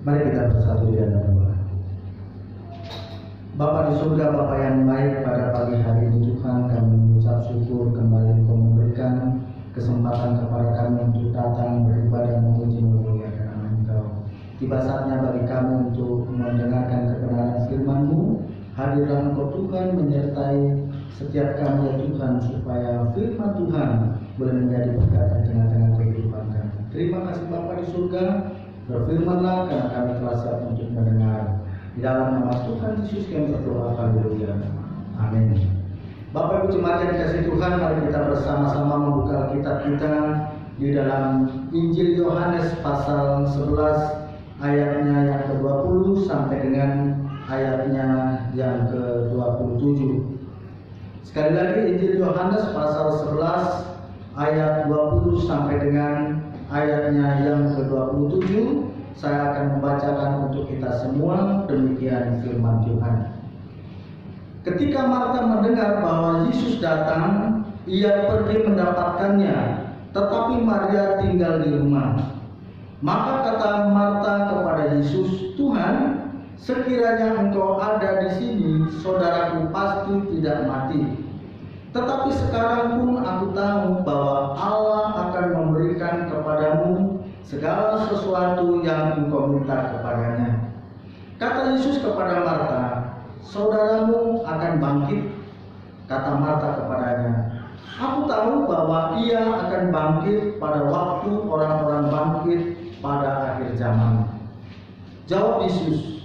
Mari kita bersatu di dalam doa. Bapa di surga, Bapa yang baik, pada pagi hari ini Tuhan kami mengucap syukur kembali Engkau memberikan kesempatan kepada kami untuk datang beribadah memuji memuliakan nama Engkau. Tiba saatnya bagi kami untuk mendengarkan kebenaran firman-Mu. Hadirlah Engkau Tuhan menyertai setiap kami ya Tuhan, supaya firman Tuhan boleh menjadi berkat di tengah-tengah kehidupan kami. Terima kasih Bapa di surga, berfirmanlah karena kami telah siap untuk mendengar. Di dalam nama Tuhan Yesus kami berdoa, haleluya, amin. Bapak Ibu jemaat yang dikasihi Tuhan, mari kita bersama-sama membuka Alkitab kita di dalam Injil Yohanes pasal 11 ayatnya yang ke-20 sampai dengan ayatnya yang ke-27. Sekali lagi Injil Yohanes pasal 11 ayat 20 sampai dengan ayatnya yang ke-27. Saya akan membacakan untuk kita semua, demikian firman Tuhan. Ketika Marta mendengar bahwa Yesus datang, ia pergi mendapatkannya, tetapi Maria tinggal di rumah. Maka kata Marta kepada Yesus, "Tuhan, sekiranya Engkau ada di sini, saudaraku pasti tidak mati. Tetapi sekarang pun aku tahu bahwa Allah akan memberikan kepadamu segala sesuatu yang engkau minta kepadanya." Kata Yesus kepada Marta, "Saudaramu akan bangkit." Kata Marta kepadanya, "Aku tahu bahwa ia akan bangkit pada waktu orang-orang bangkit pada akhir zaman." Jawab Yesus,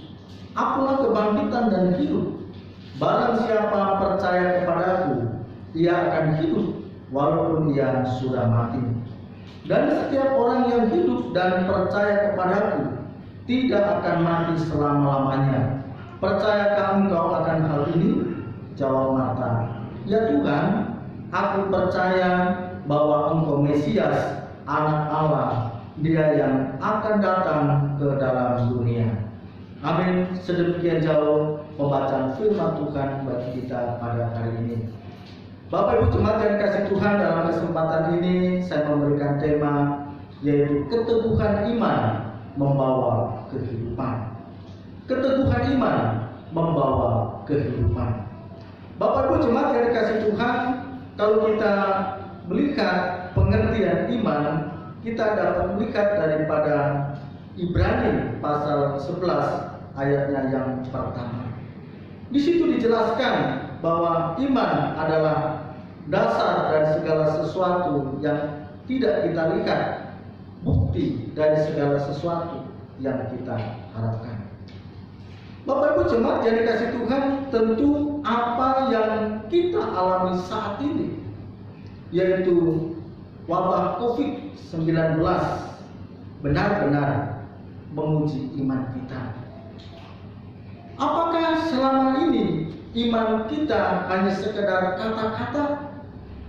"Akulah kebangkitan dan hidup. Barang siapa percaya kepadaku, ia akan hidup walaupun ia sudah mati. Dan setiap orang yang hidup dan percaya kepadaku tidak akan mati selama-lamanya. Percayakah engkau akan hal ini?" Jawab Marta, "Ya Tuhan, aku percaya bahwa Engkau Mesias, Anak Allah, Dia yang akan datang ke dalam dunia." Amin. Sedemikian jauh pembacaan firman Tuhan bagi kita pada hari ini. Bapak Ibu jemaat yang dikasihi Tuhan, dalam kesempatan ini saya memberikan tema yaitu keteguhan iman membawa kehidupan. Keteguhan iman membawa kehidupan. Bapak Ibu jemaat yang dikasihi Tuhan, kalau kita melihat pengertian iman, kita dapat melihat daripada Ibrani pasal 11 ayatnya yang pertama. Di situ dijelaskan bahwa iman adalah dasar dari segala sesuatu yang tidak kita lihat, bukti dari segala sesuatu yang kita harapkan. Bapak Ibu jemaat yang dikasihi Tuhan, tentu apa yang kita alami saat ini, yaitu wabah COVID-19, benar-benar menguji iman kita. Apakah selama ini iman kita hanya sekedar kata-kata,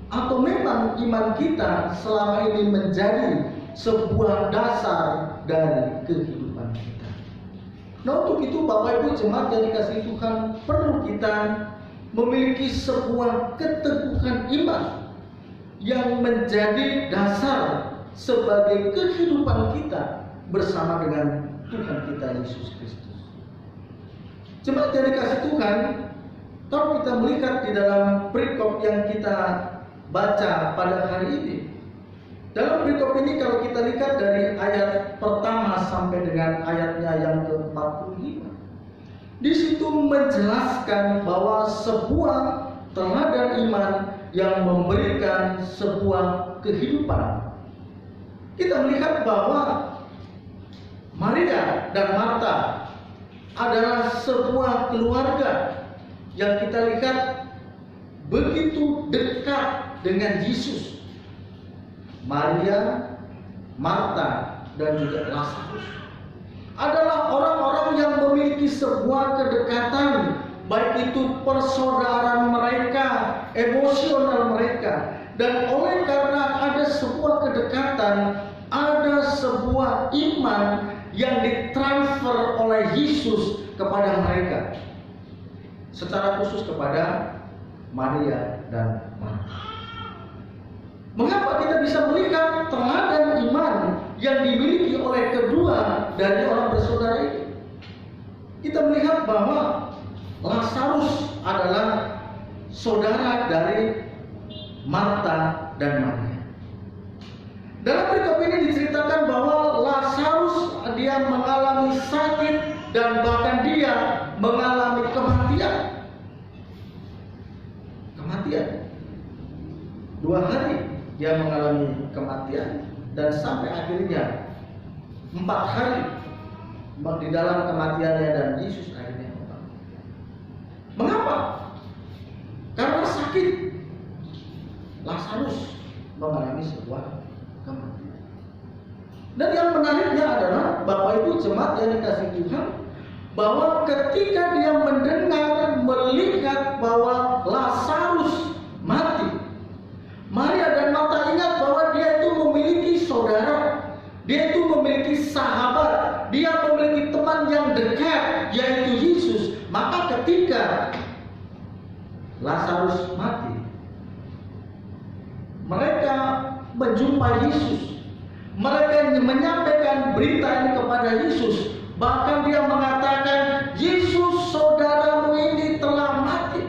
atau memang iman kita selama ini menjadi sebuah dasar dari kehidupan kita? Nah, untuk itu Bapak Ibu jemaat yang dikasihi Tuhan, perlu kita memiliki sebuah keteguhan iman yang menjadi dasar sebagai kehidupan kita bersama dengan Tuhan kita Yesus Kristus. Jemaat yang dikasihi Tuhan, kalau kita melihat di dalam perikop yang kita baca pada hari ini, dalam perikop ini kalau kita lihat dari ayat pertama sampai dengan ayatnya yang ke-45, di situ menjelaskan bahwa sebuah teladan iman yang memberikan sebuah kehidupan. Kita melihat bahwa Maria dan Marta adalah sebuah keluarga yang kita lihat begitu dekat dengan Yesus. Maria, Marta, dan juga Lazarus adalah orang-orang yang memiliki sebuah kedekatan, baik itu persaudaraan mereka, emosional mereka. Dan oleh karena ada sebuah kedekatan, ada sebuah iman yang ditransfer oleh Yesus kepada mereka, secara khusus kepada Maria dan Marta. Mengapa kita bisa melihat teladan iman yang dimiliki oleh kedua dari orang bersaudara kita melihat bahwa Lazarus adalah saudara dari Marta dan Maria. Dalam perikop ini diceritakan bahwa Lazarus dia mengalami sakit dan bahkan dia mengalami kematian. 2 hari dia mengalami kematian dan sampai akhirnya 4 hari di dalam kematiannya dan Yesus akhirnya membangun. Mengapa? Karena sakit. Lazarus mengalami sebuah kematian. Dan yang menariknya adalah Bapak Ibu jemaat yang dikasih Tuhan, bahwa ketika dia mendengar, melihat bahwa Lazarus mati, Maria dan Marta ingat bahwa dia itu memiliki saudara, dia itu memiliki sahabat, dia memiliki teman yang dekat, yaitu Yesus. Maka ketika Lazarus mati, mereka menjumpai Yesus. Mereka menyampaikan berita ini kepada Yesus. Bahkan dia mengatakan, Yesus saudaramu ini telah mati.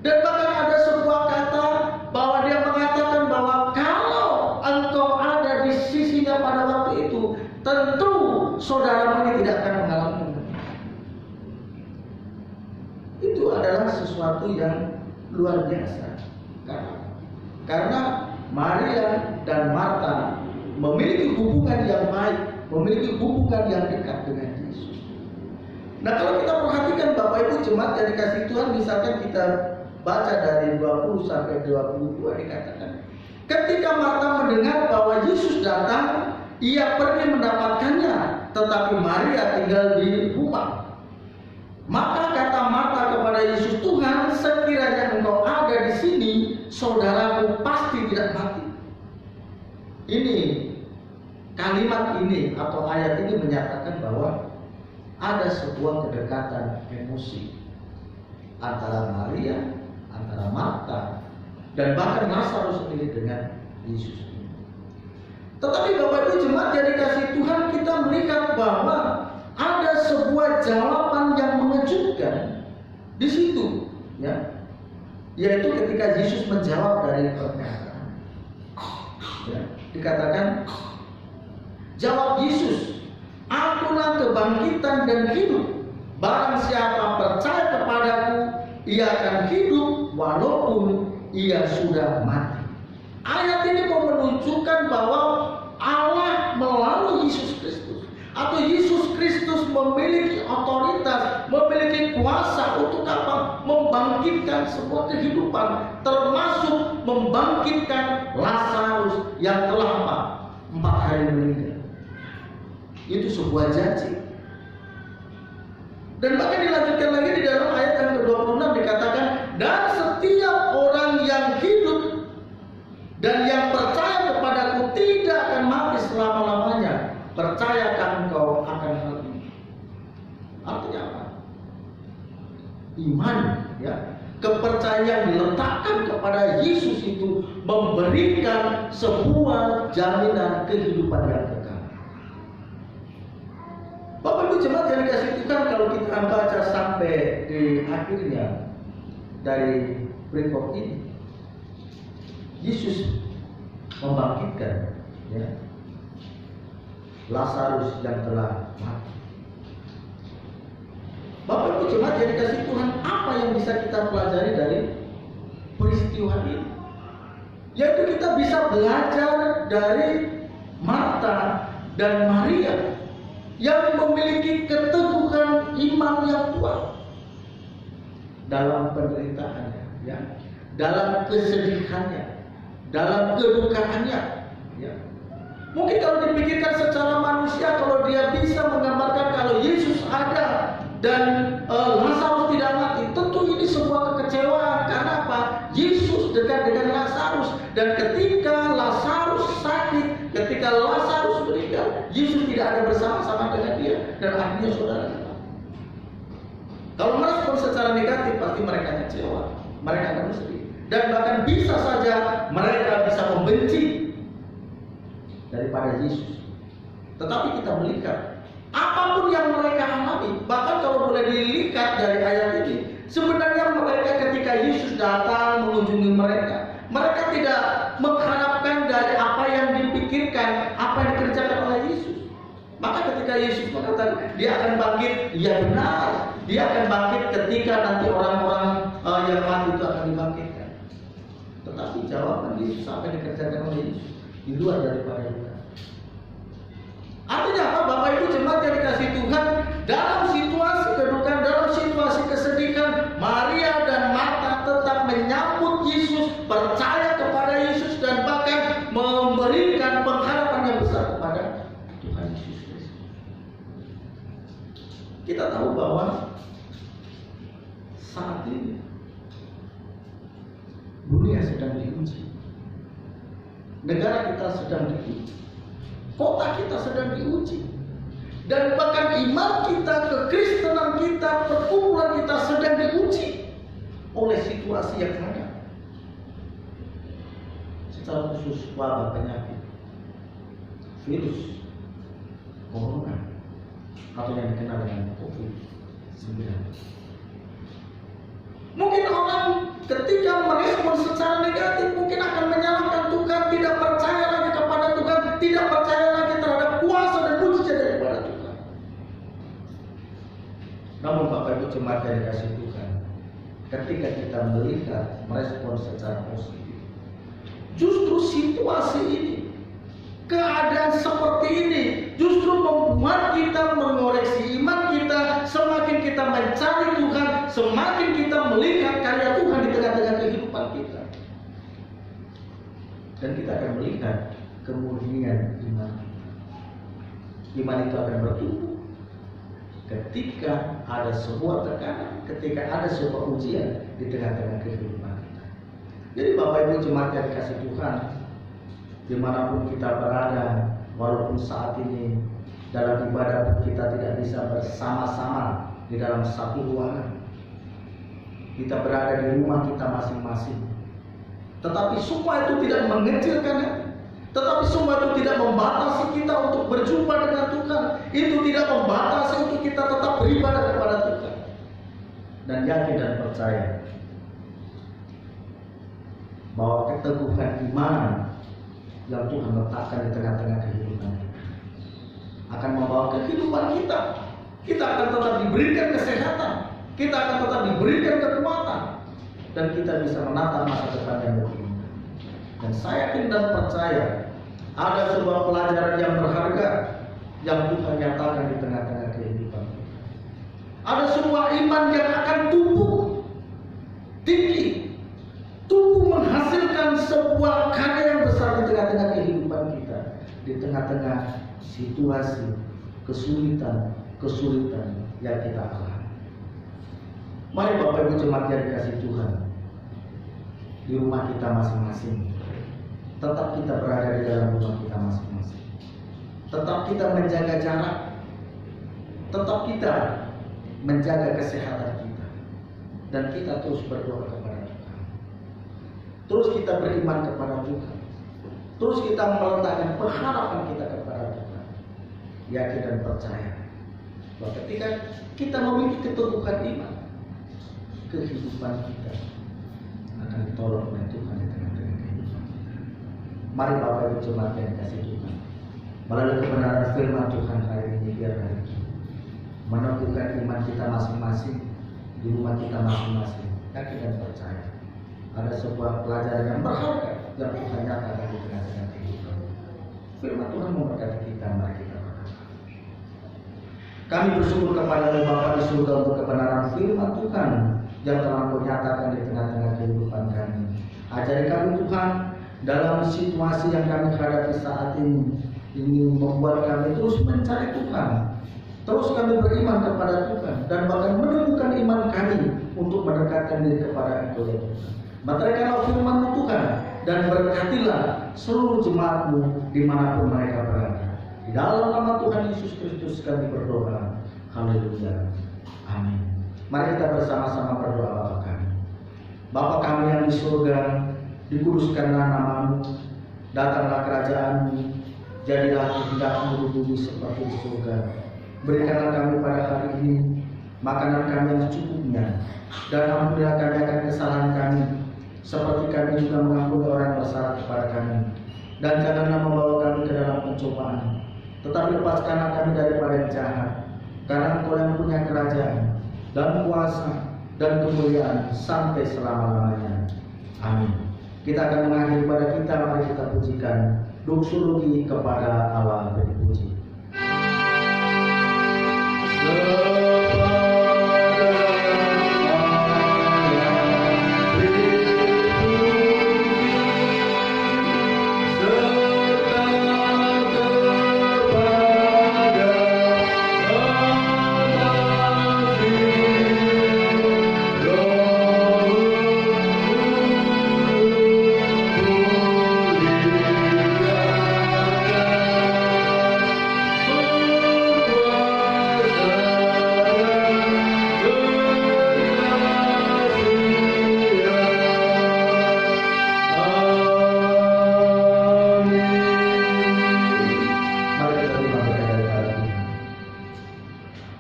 Dan bahkan ada sebuah kata bahwa dia mengatakan bahwa kalau engkau ada di sisinya pada waktu itu, tentu saudaramu ini tidak akan mengalami penderitaan. Itu adalah sesuatu yang luar biasa. Karena Maria dan Marta memiliki hubungan yang baik, memiliki hubungan yang dekat dengan Yesus. Nah, kalau kita perhatikan Bapak Ibu jemaat yang dikasih Tuhan, misalkan kita baca dari 20 sampai 22 dikatakan, ketika Marta mendengar bahwa Yesus datang, ia pergi mendapatkannya, tetapi Maria tinggal di rumah. Maka kata Marta kepada Yesus, Tuhan, sekiranya engkau ada di sini, saudaraku pasti tidak mati. Ini kalimat ini atau ayat ini menyatakan bahwa ada sebuah kedekatan emosi antara Maria, antara Marta, dan bahkan Lazarus sendiri dengan Yesus. Tetapi Bapak Ibu jemaat yang dikasih Tuhan, kita melihat bahwa ada sebuah jawaban yang mengejutkan di situ, ya, yaitu ketika Yesus menjawab dari perkataan. Ya, dikatakan, jawab Yesus, akulah kebangkitan dan hidup. Barang siapa percaya kepadaku, ia akan hidup walaupun ia sudah mati. Ayat ini mau menunjukkan bahwa Allah melalui Yesus Kristus, atau Yesus Kristus memiliki otoritas, memiliki kuasa untuk apa? Membangkitkan sebuah kehidupan, termasuk membangkitkan Lazarus yang telah 4 hari meninggal. Itu sebuah janji. Dan bahkan dilanjutkan lagi di dalam ayat yang ke-26 dikatakan, dan setiap orang yang hidup dan yang percaya kepadaku tidak akan mati selama-lamanya. Percayakan engkau akan hal ini. Artinya apa? Iman, ya, kepercayaan diletakkan kepada Yesus itu memberikan sebuah jaminan kehidupan yang kekal. Bapak Ibu jemaat yang dikasih Tuhan, kalau kita baca sampai di akhirnya dari berikut ini, Yesus membangkitkan, ya, Lazarus yang telah mati. Bapak Ibu jemaat yang dikasih Tuhan, apa yang bisa kita pelajari dari peristiwa ini? Yaitu kita bisa belajar dari Marta dan Maria yang memiliki keteguhan iman yang kuat dalam penderitaannya, ya, dalam kesedihannya, dalam kedukaannya, ya. Mungkin kalau dipikirkan secara manusia, kalau dia bisa menggambarkan kalau Yesus ada dan Lazarus tidak mati, tentu ini sebuah kekecewaan. Karena apa? Yesus dekat dengan Lazarus, dan ketika Lazarus sakit, ketika Lazarus meninggal, Yesus tidak ada bersama-sama dengan dia, dan akhirnya saudara. Kalau merespon secara negatif, pasti mereka kecewa, mereka akan sedih, dan bahkan bisa saja mereka bisa membenci daripada Yesus. Tetapi kita melihat apapun yang mereka alami, bahkan kalau boleh dilihat dari ayat ini, sebenarnya mereka ketika Yesus datang mengunjungi mereka, mereka tidak mengharapkan dari apa yang dipikirkan, apa yang dikerjakan oleh Yesus. Maka ketika Yesus mengatakan dia akan bangkit, ya benar, dia akan bangkit ketika nanti orang-orang yang mati itu akan dibangkitkan. Tetapi jawaban Yesus apa yang dikerjakan oleh Yesus di luar daripada itu. Artinya apa? Bapak Ibu jemaat yang dikasih Tuhan, dalam situasi kedukaan, dalam situasi kesedihan, Maria dan Marta tetap menyambut Yesus, percaya kepada Yesus, dan bahkan memberikan pengharapan yang besar kepada Tuhan Yesus Kristus. Kita tahu bahwa saat ini dunia sedang diuji, negara kita sedang diuji, kota kita sedang diuji, dan bahkan iman kita, kekristenan kita, perkumpulan kita sedang diuji oleh situasi yang ada. Secara khusus wabah penyakit, virus corona, atau yang dikenal dengan COVID-19. Mungkin orang ketika merespon secara negatif mungkin akan menyalahkan Tuhan, tidak percaya lagi kepada Tuhan, tidak percaya lagi terhadap kuasa dan mujizat daripada Tuhan. Namun Bapak Ibu jemaat yang dikasih Tuhan, ketika kita melihat merespon secara positif, justru situasi ini, keadaan seperti ini justru membuat kita mengoreksi iman kita. Semakin kita mencari Tuhan, semakin kita melihat karya Tuhan di tengah-tengah kehidupan kita, dan kita akan melihat kemurnian iman. Iman itu akan bertumbuh ketika ada sebuah tekanan, ketika ada sebuah ujian di tengah-tengah kehidupan kita. Jadi Bapak Ibu jemaat yang dikasih Tuhan, dimanapun kita berada, walaupun saat ini dalam ibadah kita tidak bisa bersama-sama di dalam satu ruangan, kita berada di rumah kita masing-masing, tetapi semua itu tidak mengecilkan hati, tetapi semua itu tidak membatasi kita untuk berjumpa dengan Tuhan. Itu tidak membatasi untuk kita tetap beribadah kepada Tuhan, dan yakin dan percaya bahwa keteguhan iman yang Tuhan letakkan di tengah-tengah kehidupan kita akan membawa kehidupan kita. Kita akan tetap diberikan kesehatan, kita akan tetap diberikan kekuatan, dan kita bisa menatap masa depan yang lebih indah. Dan saya yakin dan percaya ada sebuah pelajaran yang berharga yang Tuhan nyatakan di tengah-tengah kehidupan kita. Ada sebuah iman yang akan tumbuh tinggi, tumbuh menghasilkan sebuah karya yang besar di tengah-tengah kehidupan kita, di tengah-tengah situasi kesulitan yang kita alami. Mari Bapak Ibu jemaat yang dikasih Tuhan, di rumah kita masing-masing, tetap kita berada di dalam rumah kita masing-masing, tetap kita menjaga jarak, tetap kita menjaga kesehatan kita, dan kita terus berdoa kepada Tuhan. Terus kita beriman kepada Tuhan, terus kita meletakkan pengharapan kita kepada Tuhan, yakin dan percaya bahwa ketika kita memiliki keteguhan iman, kehidupan kita akan ditolong oleh Tuhan di tengah-tengah kehidupan kita. Mari Bapak Ibu jemaat yang dikasih Tuhan, melalui kebenaran firman Tuhan hari ini, biar hari ini meneguhkan iman kita masing-masing di rumah kita masing-masing, yakin dan percaya ada sebuah pelajaran yang berharga yang Tuhan nyatakan di tengah-tengah kehidupan. Firman Tuhan memberkati kita. Mari kita berdoa. Kami bersyukur kepada Bapa di surga untuk kebenaran firman Tuhan yang telah Engkau nyatakan di tengah-tengah kehidupan kami. Ajari kami Tuhan dalam situasi yang kami hadapi saat ini membuat kami terus mencari Tuhan, terus kami beriman kepada Tuhan, dan bahkan menemukan iman kami untuk mendekatkan diri kepada Engkau ya Tuhan. Meteraikanlah firman-Mu Tuhan, dan berkatilah seluruh jemaat-Mu dimanapun mereka berada. Di dalam nama Tuhan Yesus Kristus kami berdoa. Haleluya. Amin. Mari kita bersama-sama berdoa Bapa kami. Bapa kami yang di surga, dikuduskanlah nama-Mu, datanglah kerajaan-Mu, jadilah kehendak-Mu di bumi seperti di surga. Berikanlah kami pada hari ini makanan kami yang secukupnya, dan ampunilah kami akan kesalahan kami, seperti kami juga mengampuni orang yang bersalah kepada kami. Dan janganlah membawa kami ke dalam pencobaan, tetapi lepaskanlah kami daripada yang jahat. Karena Engkau yang punya kerajaan, dan kuasa, dan kemuliaan sampai selama-lamanya. Amin. Kita akan mengakhiri ibadah kita, mari kita pujikan doksologi kepada Allah berpuji.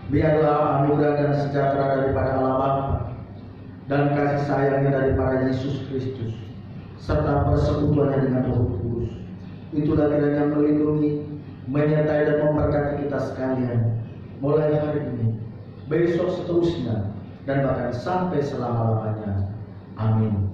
Biarlah anugerah dan sejahtera daripada Allah Bapa dan kasih sayangnya daripada Yesus Kristus serta persekutuannya dengan Roh Kudus itulah kiranya melindungi, menyertai dan memberkati kita sekalian mulai hari ini, besok seterusnya, dan bahkan sampai selama-lamanya. Amin.